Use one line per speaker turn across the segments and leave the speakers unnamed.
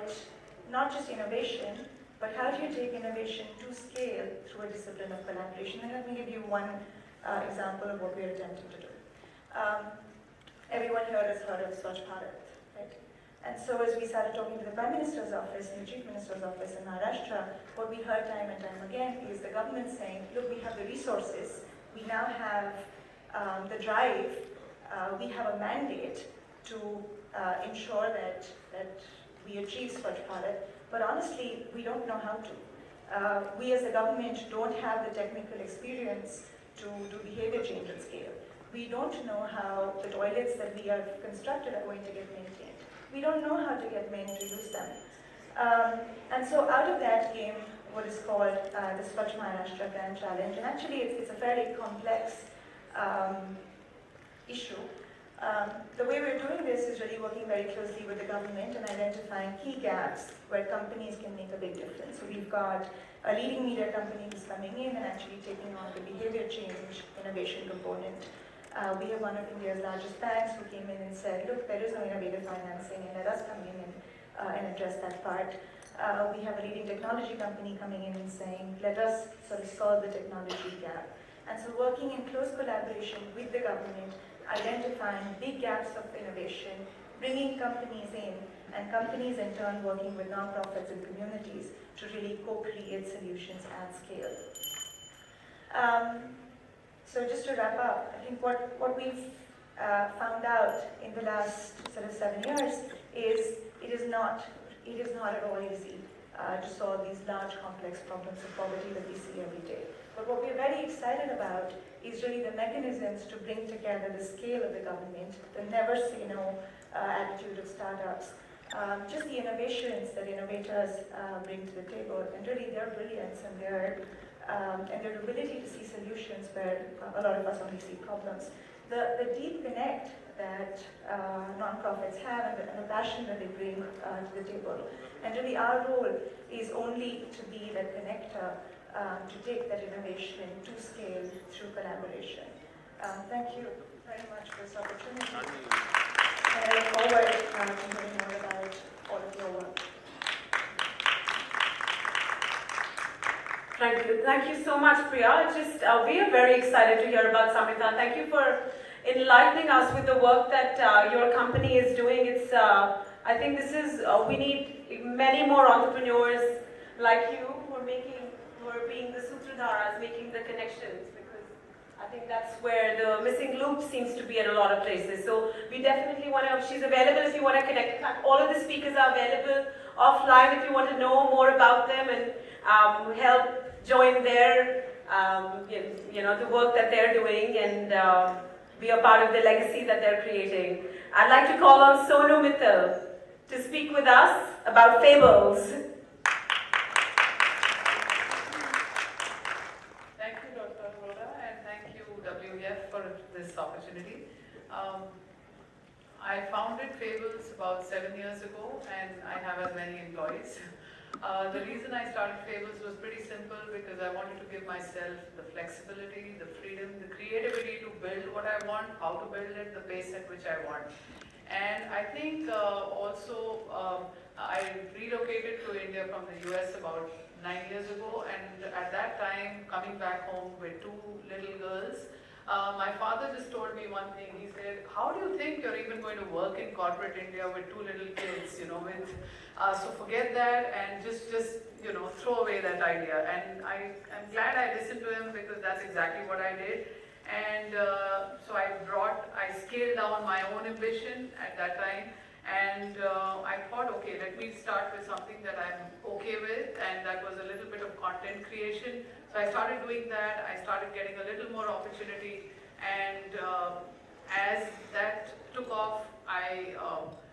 about not just innovation, but how do you take innovation to scale through a discipline of collaboration? And let me give you one example of what we are attempting to do. Everyone here has heard of Swachh Bharat, right? And so as we started talking to the Prime Minister's office and the Chief Minister's office in Maharashtra, what we heard time and time again is the government saying, look, we have the resources, we now have the drive, we have a mandate to ensure that we achieve Swachh Bharat, but honestly, we don't know how to. We as a government don't have the technical experience to do behavior change at scale. We don't know how the toilets that we have constructed are going to get maintained. We don't know how to get men to use them. And so out of that came what is called the Swachh Maharashtra Grand Challenge, and actually it's a fairly complex issue. The way we're doing this is really working very closely with the government and identifying key gaps where companies can make a big difference. So we've got a leading media company who's coming in and actually taking on the behavior change innovation component. We have one of India's largest banks who came in and said, look, there is no innovative financing, and let us come in and address that part. We have a leading technology company coming in and saying, let us sort of solve the technology gap. And so working in close collaboration with the government, identifying big gaps of innovation, bringing companies in, and companies in turn working with nonprofits and communities to really co-create solutions at scale. So just to wrap up, I think what we've found out in the last sort of 7 years is it is not at all easy to solve these large complex problems of poverty that we see every day. But what we're very excited about is really the mechanisms to bring together the scale of the government, the never say no attitude of startups, just the innovations that innovators bring to the table, and really their brilliance and their ability to see solutions where a lot of us only see problems. The deep connect that nonprofits have and the passion that they bring to the table. And really our role is only to be that connector to take that innovation to scale through collaboration. Thank you very much for this opportunity. And I look forward to hearing more about all of your work.
Thank you so much, Priya. We are very excited to hear about Samhita. Thank you for enlightening us with the work that your company is doing. I think we need many more entrepreneurs like you who are being the sutradharas, making the connections, because I think that's where the missing loop seems to be at a lot of places. So we definitely want to, she's available if you want to connect. In fact, all of the speakers are available offline if you want to know more about them and help join their, the work that they're doing and be a part of the legacy that they're creating. I'd like to call on Sonu Mittal to speak with us about fables.
Thank you, Dr. Arora, and thank you, WEF, for this opportunity. I founded Fables about 7 years ago, and I have as many employees. The reason I started Fables was pretty simple, because I wanted to give myself the flexibility, the freedom, the creativity to build what I want, how to build it, the pace at which I want. And I think also I relocated to India from the US about 9 years ago, and at that time, coming back home with 2 little girls, my father just told me one thing. He said, how do you think you're even going to work in corporate India with 2 little kids, so forget that and just throw away that idea. And I'm glad I listened to him, because that's exactly what I did. And so I scaled down my own ambition at that time. And I thought, okay, let me start with something that I'm okay with, and that was a little bit of content creation. So I started doing that. I started getting a little more opportunity, and as that took off, I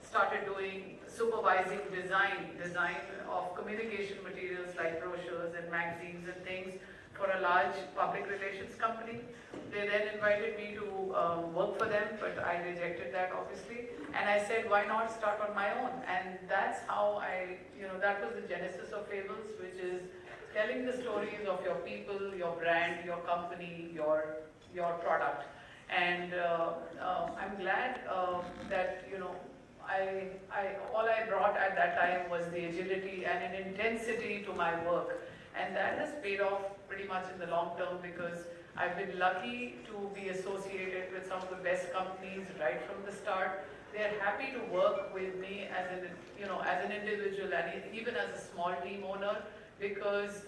started doing supervising design of communication materials like brochures and magazines and things for a large public relations company. They then invited me to work for them, but I rejected that, obviously. And I said, why not start on my own? And that's how that was the genesis of Fables, which is telling the stories of your people, your brand, your company, your product. And I'm glad that, all I brought at that time was the agility and an intensity to my work. And that has paid off pretty much in the long term, because I've been lucky to be associated with some of the best companies right from the start. They're happy to work with me as an individual and even as a small team owner, because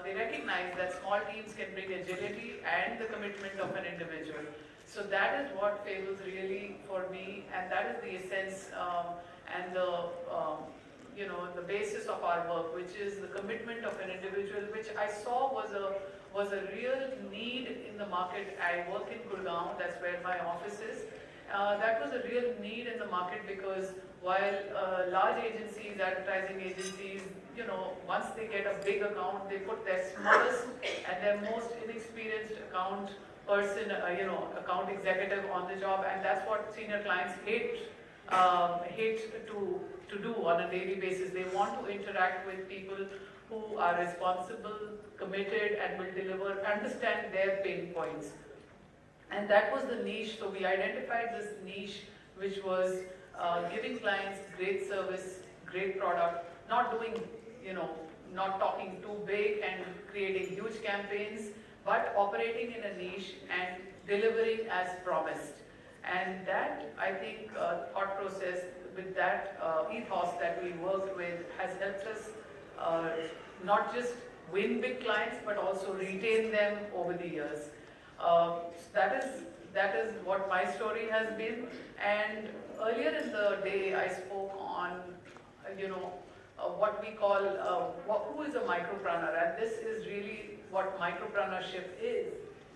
they recognize that small teams can bring agility and the commitment of an individual. So that is what Fables really for me, and that is the essence and the basis of our work, which is the commitment of an individual, which I saw was a real need in the market. I work in Gurgaon, that's where my office is. That was a real need in the market, because while large agencies, advertising agencies, once they get a big account, they put their smallest and their most inexperienced account person, account executive on the job, and that's what senior clients hate to do on a daily basis. They want to interact with people who are responsible, committed, and will deliver, understand their pain points. And that was the niche. So we identified this niche, which was giving clients great service, great product, not talking too big and creating huge campaigns, but operating in a niche and delivering as promised. And that, I think, thought process with that ethos that we worked with has helped us not just win big clients, but also retain them over the years. That is what my story has been. And earlier in the day, I spoke on, what we call, who is a micropreneur, and this is really what micropreneurship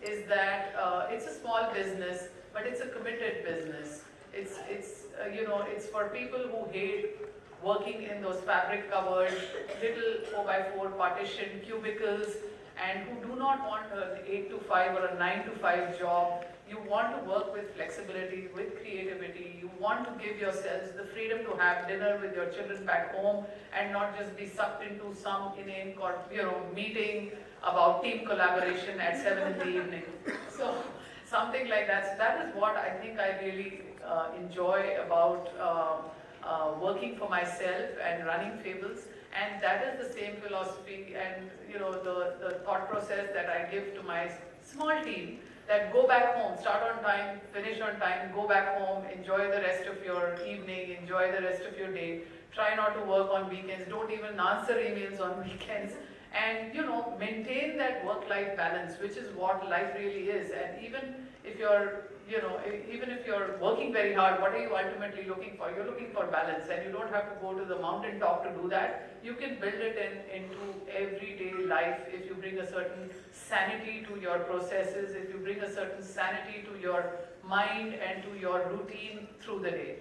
is that it's a small business, but it's a committed business. It's for people who hate working in those fabric-covered little 4x4 partition cubicles, and who do not want an 8 to 5 or a 9 to 5 job. You want to work with flexibility, with creativity. You want to give yourselves the freedom to have dinner with your children back home and not just be sucked into some inane meeting about team collaboration at 7 in the evening. So something like that. So that is what I think I really enjoy about working for myself and running Fables. And that is the same philosophy and the thought process that I give to my small team, that go back home, start on time, finish on time, go back home, enjoy the rest of your evening, enjoy the rest of your day, try not to work on weekends, don't even answer emails on weekends, and maintain that work-life balance, which is what life really is. And even if you're working very hard, what are you ultimately looking for? You're looking for balance, and you don't have to go to the mountaintop to do that. You can build it into everyday life if you bring a certain sanity to your processes, if you bring a certain sanity to your mind and to your routine through the day.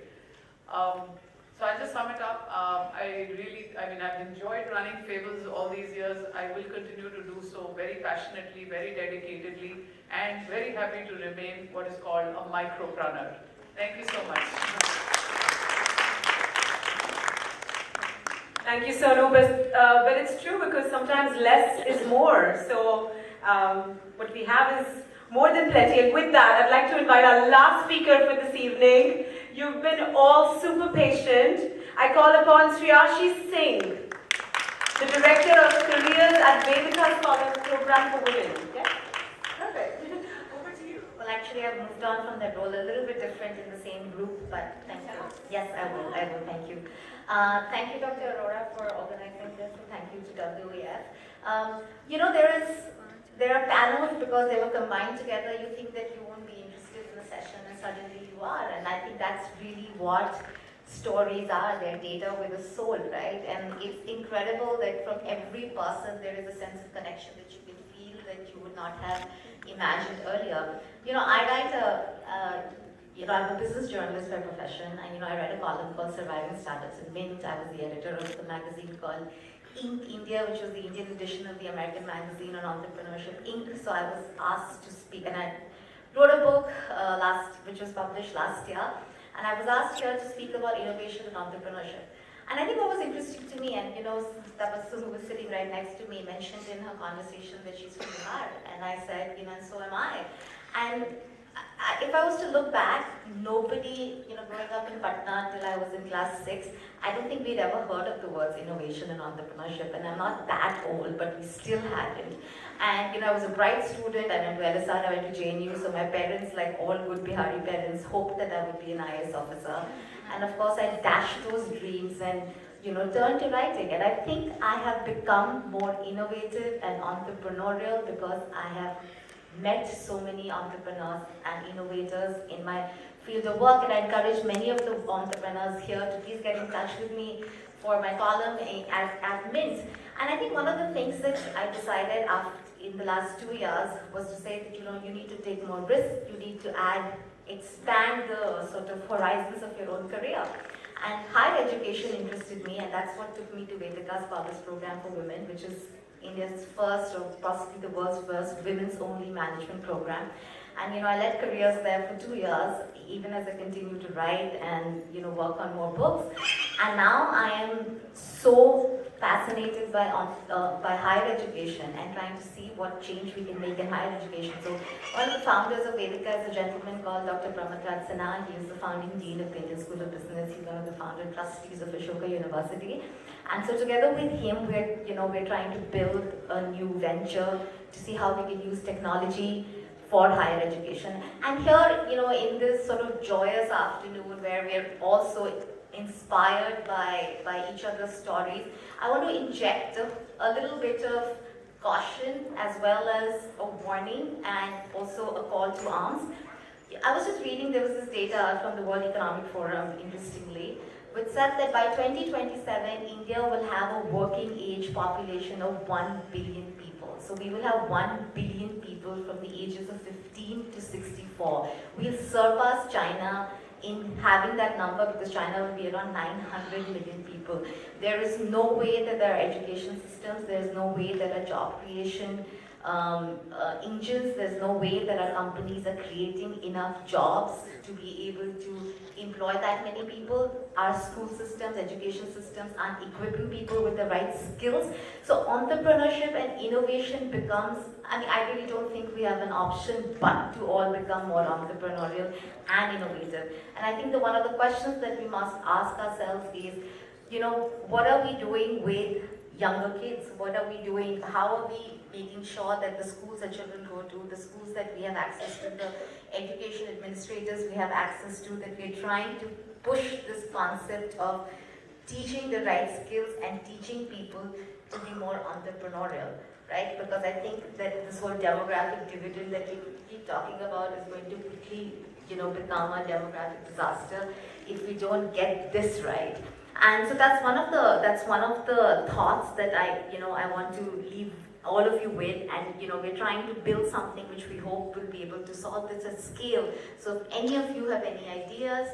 So I'll just sum it up. I've enjoyed running Fables all these years. I will continue to do so very passionately, very dedicatedly, and very happy to remain what is called a micropreneur. Thank you so much.
Thank you, Sonu. But it's true, because sometimes less is more. So what we have is more than plenty. And with that, I'd like to invite our last speaker for this evening. You've been all super patient. I call upon Shreyasi Singh, the Director of Careers at Vertica's Program for Women. Okay?
Perfect. Over to you.
Well, actually, I've moved on from that role, a little bit different in the same group, but thank you. Yes, I will, thank you. Thank you, Dr. Arora, for organizing this, and thank you to WEF. There are panels, because they were combined together, you think that you won't be interested in the session, and suddenly you are, and I think that's really what stories are. They're data with a soul, right? And it's incredible that from every person there is a sense of connection that you can feel that you would not have imagined earlier. I'm a business journalist by profession, and I read a column called Surviving Startups in Mint. I was the editor of the magazine called Inc. India, which was the Indian edition of the American magazine on entrepreneurship, Inc. So I was asked to speak, and I wrote a book which was published last year, and I was asked here to speak about innovation and entrepreneurship. And I think what was interesting to me, and Sonu, who was sitting right next to me, mentioned in her conversation that she's from Bihar, and I said, and so am I. And if I was to look back, nobody, growing up in Patna till I was in class 6, I don't think we'd ever heard of the words innovation and entrepreneurship. And I'm not that old, but we still hadn't. And I was a bright student. I went to LSR, I went to Jain, so my parents, like all good Bihari parents, hoped that I would be an IAS officer. And of course, I dashed those dreams and turned to writing. And I think I have become more innovative and entrepreneurial because I have met so many entrepreneurs and innovators in my field of work, and I encourage many of the entrepreneurs here to please get in touch with me for my column at Mint. And I think one of the things that I decided in the last 2 years was to say that you need to take more risks, you need to expand the sort of horizons of your own career. And higher education interested me, and that's what took me to Vertica's Fathers Program for Women, which is India's first, or possibly the world's first, women's only management program. And I led careers there for 2 years, even as I continue to write and work on more books. And now I am so fascinated by higher education and trying to see what change we can make in higher education. So one of the founders of Vertica is a gentleman called Dr. Pragati. He is the founding dean of the Indian School of Business. He's one of the founder trustees of Ashoka University. And so together with him, we're trying to build a new venture to see how we can use technology for higher education. And here, in this sort of joyous afternoon where we're also inspired by each other's stories, I want to inject a little bit of caution as well as a warning and also a call to arms. I was just reading, there was this data from the World Economic Forum, interestingly, which said that by 2027, India will have a working age population of 1 billion people. So we will have 1 billion people from the ages of 15 to 64. We'll surpass China in having that number because China will be around 900 million people. There is no way that there are education systems, there is no way that are job creation engines, there's no way that our companies are creating enough jobs to be able to employ that many people. Our school systems, education systems aren't equipping people with the right skills. So entrepreneurship and innovation becomes, I really don't think we have an option but to all become more entrepreneurial and innovative. And I think that one of the questions that we must ask ourselves is, what are we doing with younger kids? What are we doing? How are we making sure that the schools that children go to, the schools that we have access to, the education administrators we have access to, that we're trying to push this concept of teaching the right skills and teaching people to be more entrepreneurial, right? Because I think that this whole demographic dividend that we keep talking about is going to quickly, become a demographic disaster if we don't get this right. And so that's one of the thoughts that I want to leave all of you with, and we're trying to build something which we hope will be able to solve this at scale. So if any of you have any ideas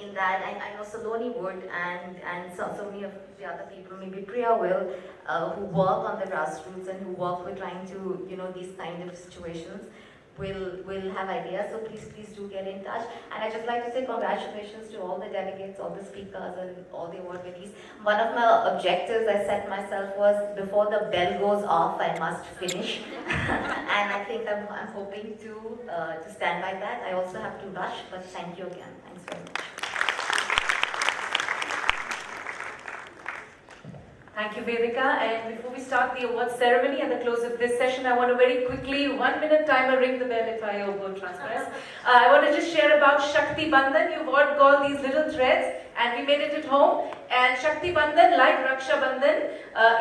in that, I know Saloni would, and so many of the other people, maybe Priya will, who work on the grassroots and who work with trying to, these kind of situations, will have ideas. So please do get in touch. And I'd just like to say congratulations to all the delegates, all the speakers, and all the award winners. One of my objectives I set myself was, before the bell goes off, I must finish. And I think I'm hoping to stand by that. I also have to rush, but thank you again. Thanks very much.
Thank you, Vertica. And before we start the award ceremony at the close of this session, I want to very quickly, 1 minute timer, ring the bell if I go transparent. I want to just share about Shakti Bandhan. You've all got these little threads, and we made it at home. And Shakti Bandhan, like Raksha Bandhan,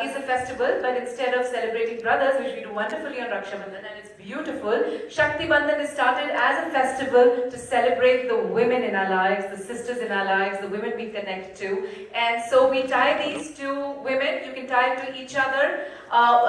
is a festival, but instead of celebrating brothers, which we do wonderfully on Raksha Bandhan, and it's beautiful, Shakti Bandhan is started as a festival to celebrate the women in our lives, the sisters in our lives, the women we connect to. And so we tie these to women. You can tie it to each other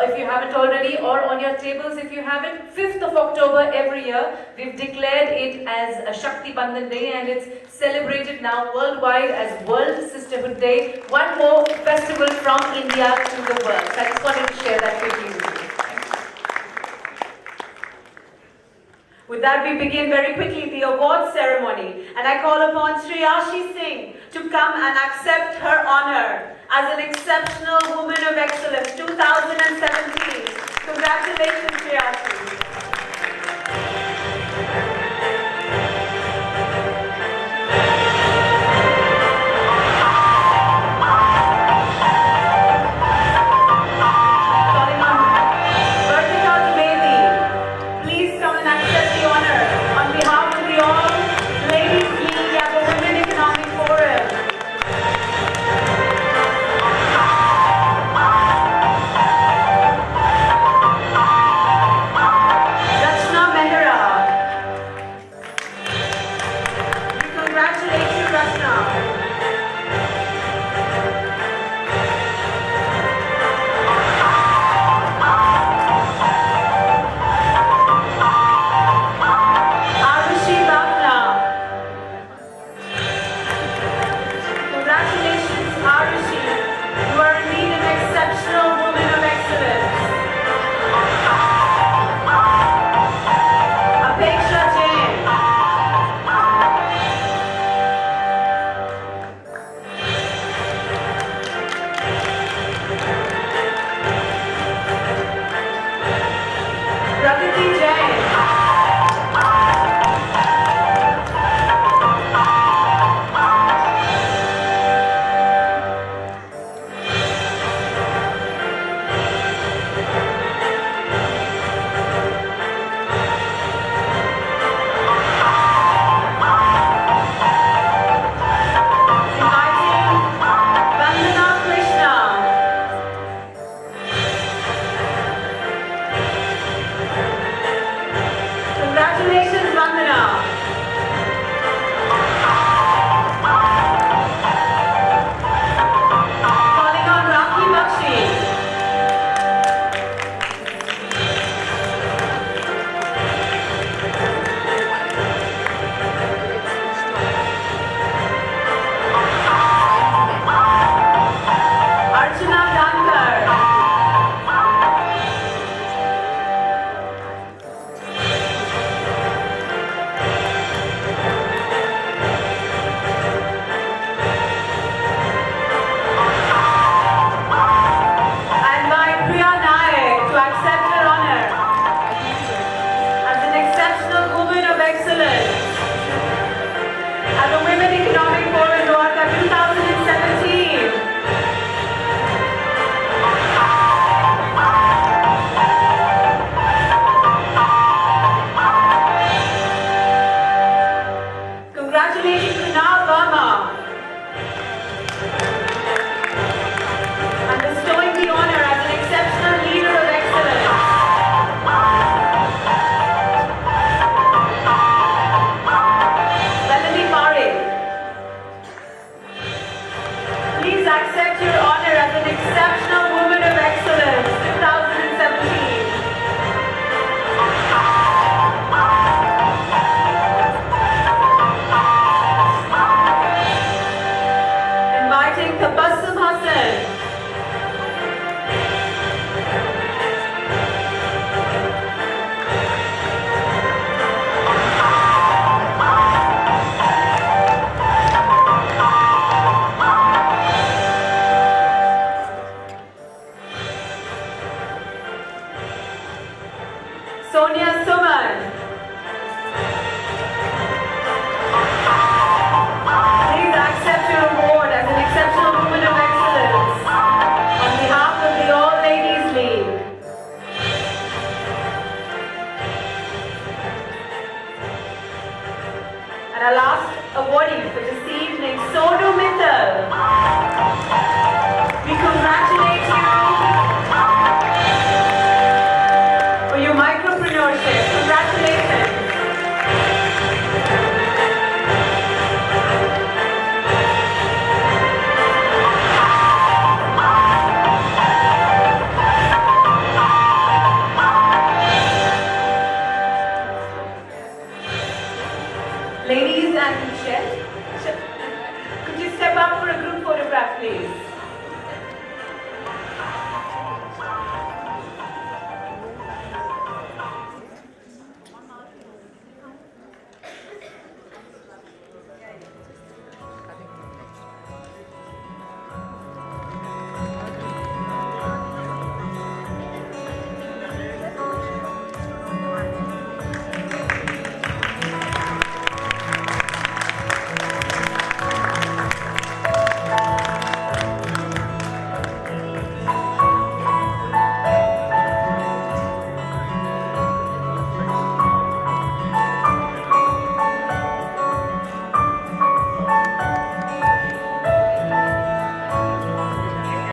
if you haven't already, or on your tables if you haven't. 5th of October every year, we've declared it as a Shakti Bandhan Day, and it's celebrated now worldwide as World Sisterhood Day. One more festival from India to the world. So I just wanted to share that quickly with you. With that, we begin very quickly the award ceremony, and I call upon Shreyasi Singh to come and accept her honor as an Exceptional Woman of Excellence 2017. Congratulations, Shreyasi. accept your honor as an Exceptional Woman of Excellence 2017. Inviting Tabassum Hassan.